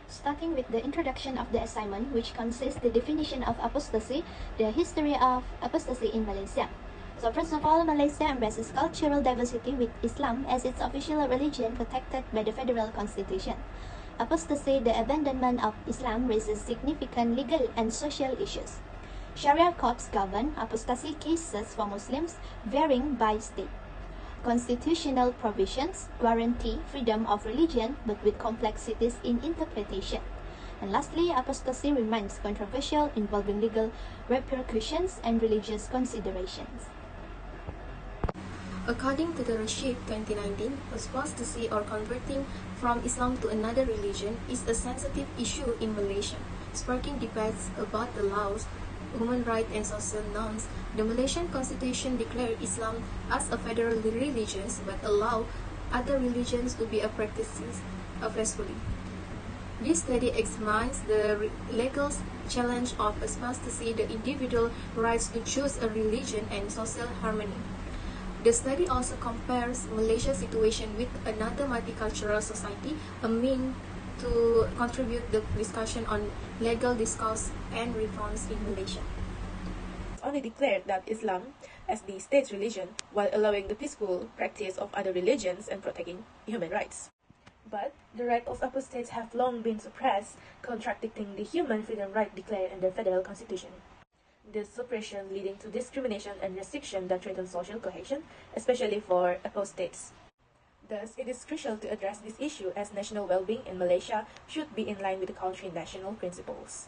starting with the introduction of the assignment, which consists the definition of apostasy, the history of apostasy in Malaysia. So first of all, Malaysia embraces cultural diversity with Islam as its official religion protected by the federal constitution. Apostasy, the abandonment of Islam, raises significant legal and social issues. Sharia courts govern apostasy cases for Muslims, varying by state. Constitutional provisions guarantee freedom of religion, but with complexities in interpretation. And lastly, apostasy remains controversial, involving legal repercussions and religious considerations. According to the Rashid 2019, apostasy or converting from Islam to another religion is a sensitive issue in Malaysia, sparking debates about the laws, human rights and social norms. The Malaysian Constitution declared Islam as a federal religion but allow other religions to be practiced peacefully. This study examines the legal challenge of apostasy, the individual rights to choose a religion, and social harmony. The study also compares Malaysia's situation with another multicultural society, a means to contribute the discussion on legal discourse and reforms in Malaysia. It's only declared that Islam as the state's religion while allowing the peaceful practice of other religions and protecting human rights. But the rights of apostates have long been suppressed, contradicting the human freedom right declared in the federal constitution. This suppression leading to discrimination and restriction that threaten social cohesion, especially for apostates. Thus, it is crucial to address this issue as national well-being in Malaysia should be in line with the country's national principles.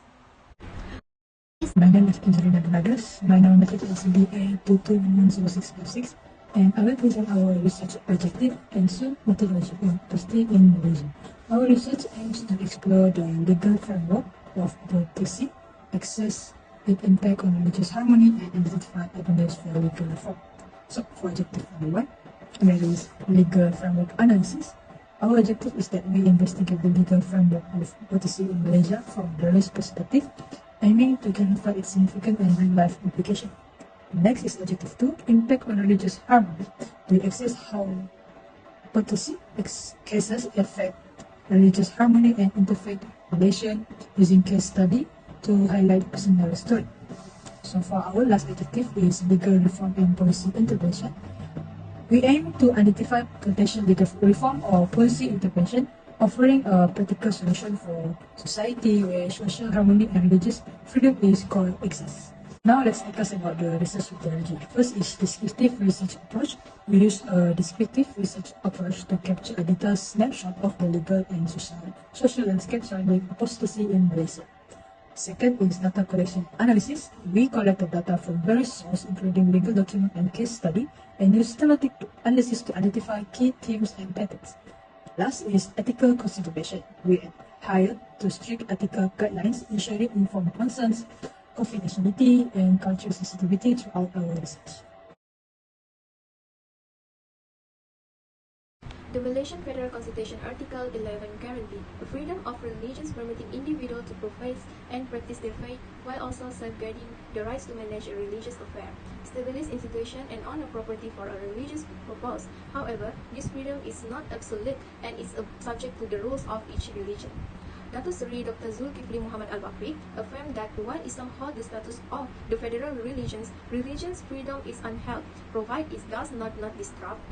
My name is Angelina Donagas. My nomenclature is BA22100656, and I will present our research objective and soon methodology of apostasy in Malaysia. Our research aims to explore the legal framework of apostasy, access, its impact on religious harmony, and identify avenues for legal reform. So, for objective number 1, that is legal framework analysis. Our objective is that we investigate the legal framework of apostasy in Malaysia from various perspectives, aiming to clarify its significant and real-life implication. Next is objective 2, impact on religious harmony. We assess how apostasy cases affect religious harmony and interfaith relation using case study to highlight personal story. So for our last objective is legal reform and policy intervention. We aim to identify potential legal reform or policy intervention, offering a practical solution for society where social harmony and religious freedom is coexist. Now let's discuss about the research methodology. First is descriptive research approach. We use a descriptive research approach to capture a detailed snapshot of the legal and social landscape surrounding apostasy in Malaysia. Second is data collection analysis. We collect the data from various sources, including legal documents and case study, and use thematic analysis to identify key themes and patterns. Last is ethical consideration. We adhere to strict ethical guidelines, ensuring informed consent, confidentiality, and cultural sensitivity throughout our research. The Malaysian Federal Constitution Article 11 guarantees the freedom of religions, permitting individuals to profess and practice their faith while also safeguarding the rights to manage a religious affair, establish institution and own a property for a religious purpose. However, this freedom is not absolute and is subject to the rules of each religion. Datuk Seri Dr. Zulkifli Muhammad Al-Bakri affirmed that while Islam holds the status of the federal religions, religious freedom is upheld, provided it does not disrupt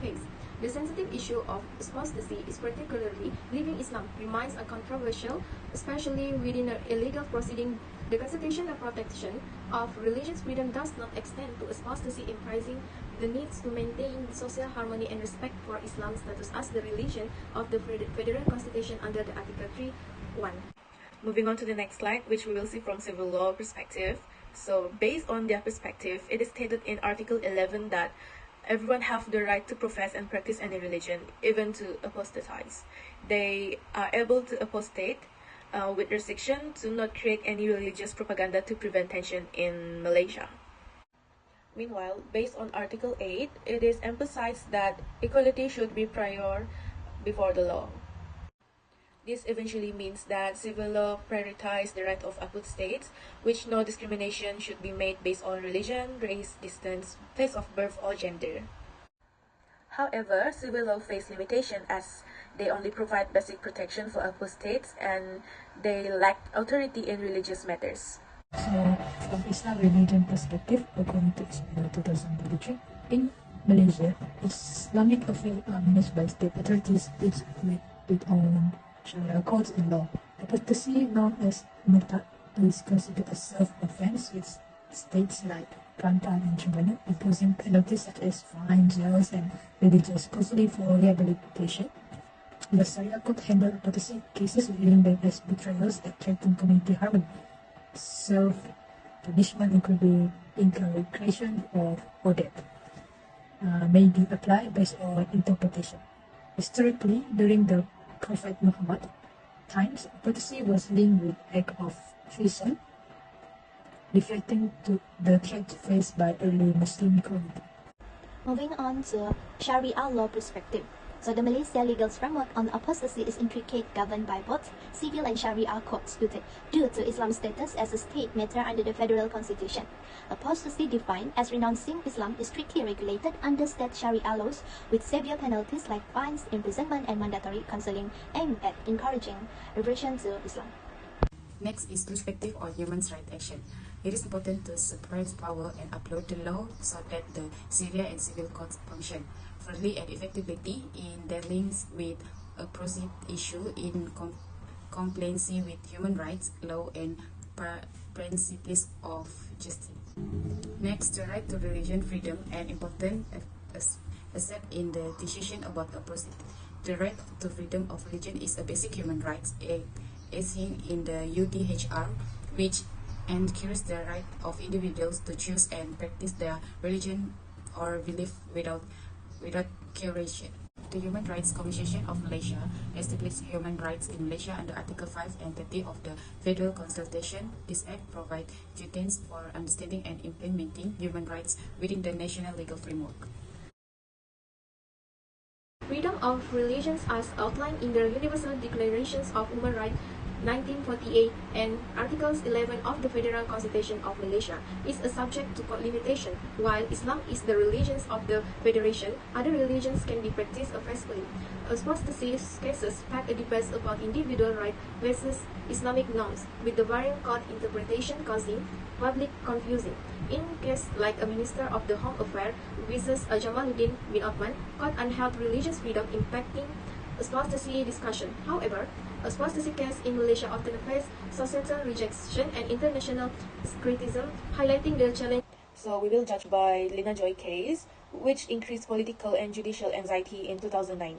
peace. The sensitive issue of apostasy is particularly leaving Islam remains controversial, especially within an illegal proceeding. The constitutional protection of religious freedom does not extend to apostasy, emphasizing the needs to maintain social harmony and respect for Islam's status as the religion of the federal constitution under the Article 3(1). Moving on to the next slide, which we will see from civil law perspective. So based on their perspective, it is stated in Article 11 that everyone have the right to profess and practice any religion, even to apostatize. They are able to apostate with restriction to not create any religious propaganda to prevent tension in Malaysia. Meanwhile, based on Article 8, it is emphasized that equality should be prior before the law. This eventually means that civil law prioritizes the right of apostates, which no discrimination should be made based on religion, race, distance, place of birth, or gender. However, civil law faces limitation as they only provide basic protection for apostates, and they lack authority in religious matters. So, from Islam religion perspective, according to Islam 2023, in Malaysia, Islamic affairs are managed by state authorities, each with its own Sharia codes and law. Apostasy, known as murtad, is considered a self-offense with states like Kelantan and Terengganu imposing penalties such as fines, jails, and religious custody for rehabilitation. The Sharia could handle apostasy cases, viewing them as betrayals that threaten community harmony. Self-punishment, including incarceration or death, may be applied based on interpretation. Historically, during the Prophet Muhammad times, apostasy was linked with act of treason, reflecting to the threat faced by early Muslim community. Moving on to Sharia law perspective. So the Malaysia legal framework on apostasy is intricate, governed by both civil and Sharia codes due to Islam's status as a state matter under the federal constitution. Apostasy, defined as renouncing Islam, is strictly regulated under state Sharia laws with severe penalties like fines, imprisonment, and mandatory counseling aimed at encouraging reversion to Islam. Next is perspective on human rights action. It is important to separate power and upload the law so that the Sharia and civil courts function fairly and effectively in dealing with a proceed issue in compliance with human rights, law, and principles of justice. Next, the right to religion freedom, an important except in the decision about apostasy. The right to freedom of religion is a basic human right, as seen in the UDHR, which ensures the right of individuals to choose and practice their religion or belief without coercion. The Human Rights Commission of Malaysia established human rights in Malaysia under Article 5 and 30 of the Federal Constitution. This Act provides guidance for understanding and implementing human rights within the national legal framework. Freedom of religions as outlined in the Universal Declarations of Human Rights 1948 and Articles 11 of the Federal Constitution of Malaysia is a subject to limitation. While Islam is the religion of the Federation, other religions can be practiced effectively. Apostasy cases spark a debate about individual rights versus Islamic norms, with the varying court interpretation causing public confusion. In case like a Minister of the Home Affairs versus Jamaluddin bin Uthman, court upheld religious freedom impacting apostasy discussion. However, apostasy case in Malaysia often face societal rejection and international criticism, highlighting the challenge. So we will judge by Lina Joy case, which increased political and judicial anxiety in 2009.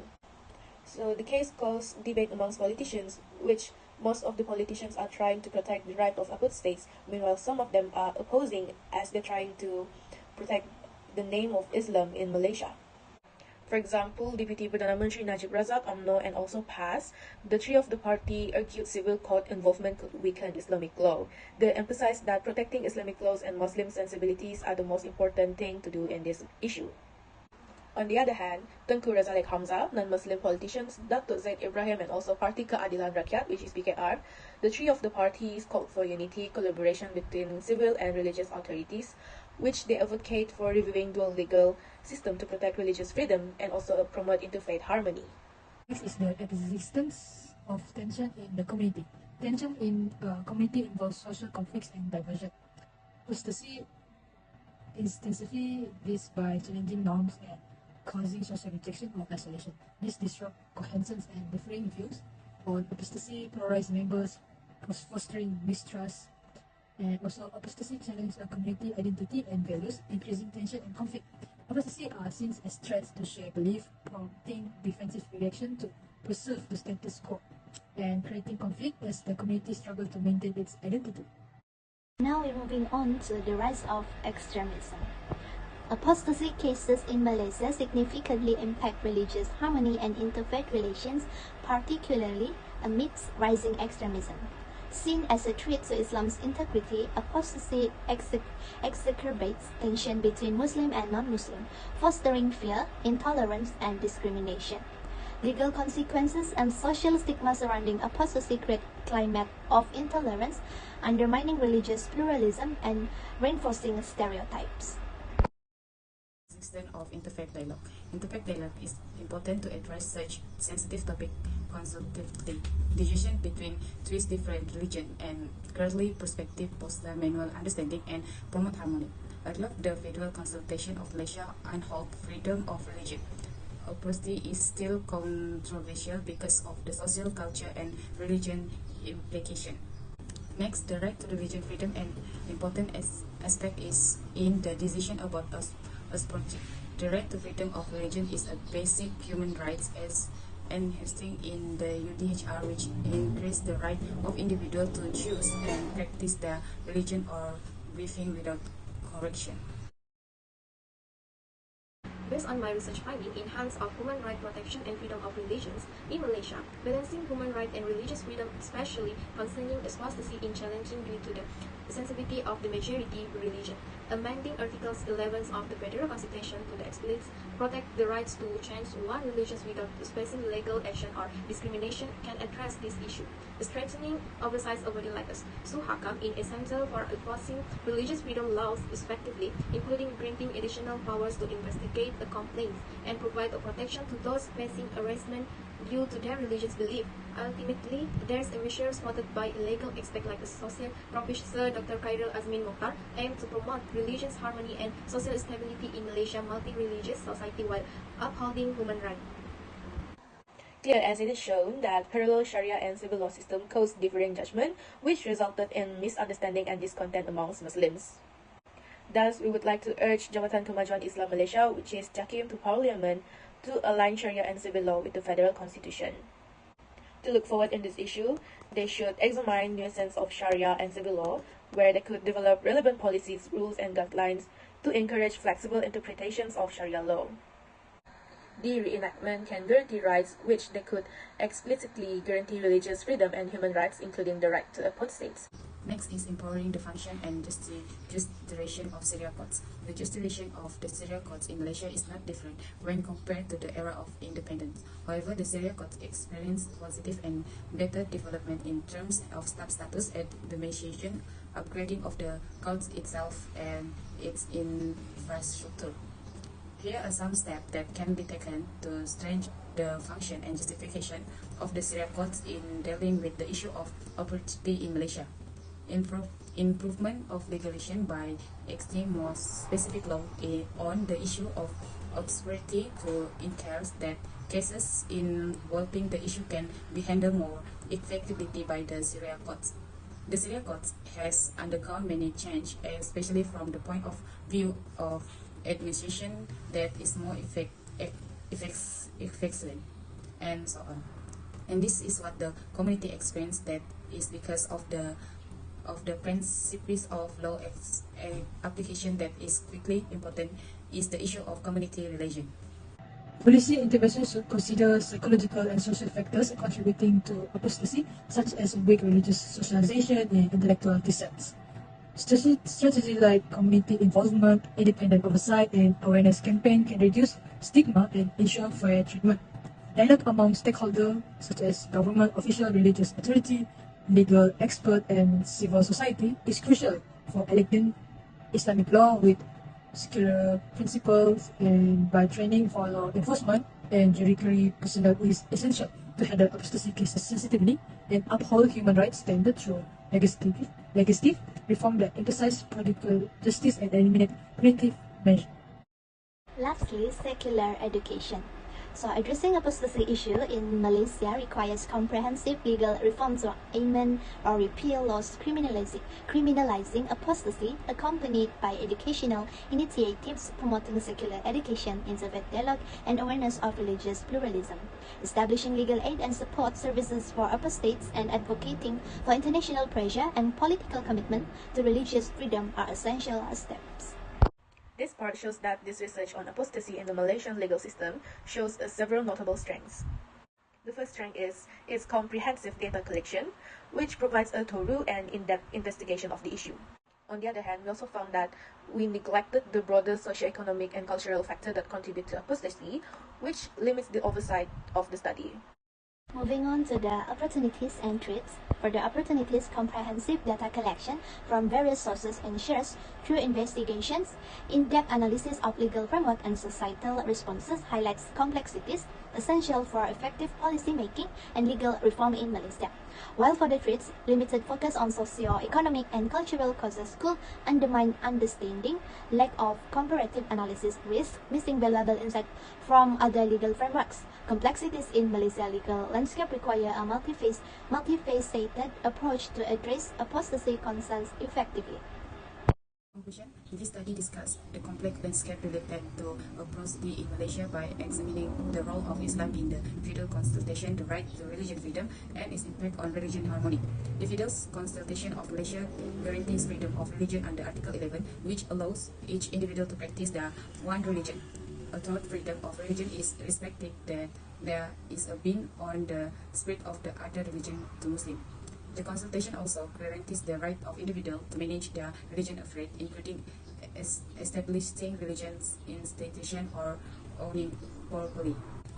So the case caused debate amongst politicians, which most of the politicians are trying to protect the right of apostates, meanwhile some of them are opposing as they're trying to protect the name of Islam in Malaysia. For example, Deputy Perdana Menteri Najib Razak, UMNO, and also PAS, the three of the party argued civil court involvement could weaken Islamic law. They emphasized that protecting Islamic laws and Muslim sensibilities are the most important thing to do in this issue. On the other hand, Tengku Razalex Hamzah, non-Muslim politicians, Datuk Zaid Ibrahim, and also Parti Keadilan Rakyat, which is PKR, the three of the parties called for unity, collaboration between civil and religious authorities, which they advocate for reviewing dual legal system to protect religious freedom and also promote interfaith harmony. Next is the existence of tension in the community. Tension in community involves social conflicts and diversion. Apostasy intensifies this by challenging norms and causing social rejection or isolation. This disrupts cohesion and differing views on apostasy, polarized members, fostering mistrust, and also apostasy challenges a community identity and values, increasing tension and conflict. Apostasy are seen as threats to shared belief, prompting defensive reaction to preserve the status quo, and creating conflict as the community struggles to maintain its identity. Now we're moving on to the rise of extremism. Apostasy cases in Malaysia significantly impact religious harmony and interfaith relations, particularly amidst rising extremism. Seen as a threat to Islam's integrity, apostasy exacerbates tension between Muslim and non-Muslim, fostering fear, intolerance, and discrimination. Legal consequences and social stigma surrounding apostasy create a climate of intolerance, undermining religious pluralism and reinforcing stereotypes. Of interfaith dialogue. In topic dialogue, it's important to address such sensitive topic constructively. Decision between three different religions and currently perspective foster mutual understanding and promote harmony. Unlike the federal consultation of Malaysia and hold freedom of religion, apostasy is still controversial because of the social, culture, and religion implication. Next, the right to religion freedom and important aspect is in the decision about us project. The right to freedom of religion is a basic human right as enhanced in the UDHR, which increase the right of individual to choose and practice their religion or believing without correction. Based on my research finding in hands of human right protection and freedom of religions in Malaysia, balancing human right and religious freedom, especially concerning apostasy, in challenging due to the sensitivity of the majority religion. Amending Articles 11 of the Federal Constitution to the explicit protect the rights to change one religion without facing legal action or discrimination can address this issue. The strengthening oversight over the latest Suhakam is essential for enforcing religious freedom laws effectively, including granting additional powers to investigate the complaints and provide a protection to those facing harassment due to their religious belief. Ultimately, there is a measure spotted by a legal expert like Associate Professor Dr. Khairul Azmin Mokhtar aimed to promote religious harmony and social stability in Malaysia's multi-religious society while upholding human rights. Clear as it is shown that parallel Sharia and civil law system caused differing judgment, which resulted in misunderstanding and discontent amongst Muslims. Thus, we would like to urge Jabatan Kemajuan Islam Malaysia, which is Jakim to Parliament, to align Sharia and civil law with the federal constitution. To look forward in this issue, they should examine nuances of Sharia and civil law, where they could develop relevant policies, rules, and guidelines to encourage flexible interpretations of Sharia law. The reenactment can guarantee rights which they could explicitly guarantee religious freedom and human rights, including the right to apostate. Next is empowering the function and jurisdiction of Sharia courts. The jurisdiction of the Sharia courts in Malaysia is not different when compared to the era of independence. However, the Sharia courts experienced positive and better development in terms of staff status, administration, upgrading of the courts itself, and its infrastructure. Here are some steps that can be taken to strengthen the function and justification of the Sharia courts in dealing with the issue of opportunity in Malaysia. Improvement of legislation by extending more specific law on the issue of obscurity to ensure that cases involving the issue can be handled more effectively by the Sharia courts. The Sharia courts has undergone many changes, especially from the point of view of administration that is more effective and so on. And this is what the community experienced, that is because of the principles of law application that is quickly important is the issue of community relation. Policy intervention should consider psychological and social factors contributing to apostasy, such as weak religious socialization and intellectual dissent. Strategies like community involvement, independent oversight, and awareness campaign can reduce stigma and ensure fair treatment. Dialogue among stakeholders such as government official, religious authority, legal expert, and civil society is crucial for electing Islamic law with secure principles, and by training for law enforcement and judiciary personnel is essential to handle apostasy cases sensitively and uphold human rights standards through legislative reform that emphasize political justice and eliminate punitive measures. Lastly, secular education. So addressing apostasy issue in Malaysia requires comprehensive legal reform to amend or repeal laws criminalizing apostasy, accompanied by educational initiatives promoting secular education, interfaith dialogue, and awareness of religious pluralism. Establishing legal aid and support services for apostates and advocating for international pressure and political commitment to religious freedom are essential steps. This part shows that this research on apostasy in the Malaysian legal system shows several notable strengths. The first strength is its comprehensive data collection, which provides a thorough and in-depth investigation of the issue. On the other hand, we also found that we neglected the broader socioeconomic and cultural factors that contribute to apostasy, which limits the oversight of the study. Moving on to the opportunities and threats. For the opportunities, comprehensive data collection from various sources ensures through investigations, in-depth analysis of legal framework and societal responses highlights complexities essential for effective policy making and legal reform in Malaysia. While for the threats, limited focus on socio-economic and cultural causes could undermine understanding, lack of comparative analysis risk, missing valuable insight from other legal frameworks. Complexities in Malaysia legal landscape require a multifaceted approach to address apostasy concerns effectively. Conclusion, this study discussed the complex landscape related to apostasy in Malaysia by examining the role of Islam in the Federal Constitution, the right to religion freedom, and its impact on religion harmony. The Federal Constitution of Malaysia guarantees freedom of religion under Article 11, which allows each individual to practice their one religion. A third freedom of religion is respected that there is a ban on the spread of the other religion to Muslim. The consultation also guarantees the right of individuals to manage their religion affairs, including establishing religious institutions or owning property.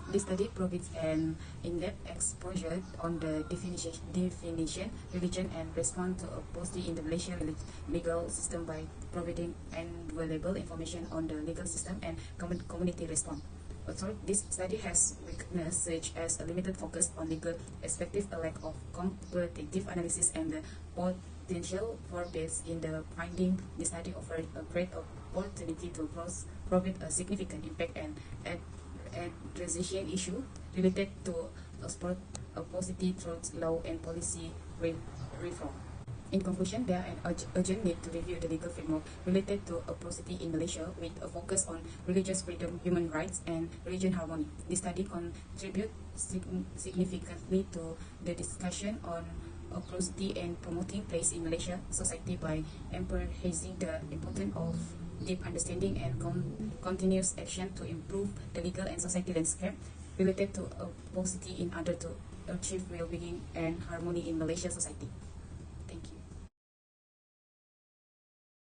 This study provides an in-depth exposure on the definition, religion, and response to apostasy in the Malaysian legal system by providing invaluable information on the legal system and community response. Also, this study has weaknesses such as a limited focus on legal perspective, a lack of comparative analysis, and the potential for bias in the finding. The study offered a great opportunity to provide a significant impact and addressing issue related to apostasy through law and policy reform. In conclusion, there is an urgent need to review the legal framework related to apostasy in Malaysia with a focus on religious freedom, human rights, and religion harmony. This study contributes significantly to the discussion on apostasy and promoting place in Malaysia society by emphasizing the importance of deep understanding and continuous action to improve the legal and society landscape related to apostasy in order to achieve well-being and harmony in Malaysia society.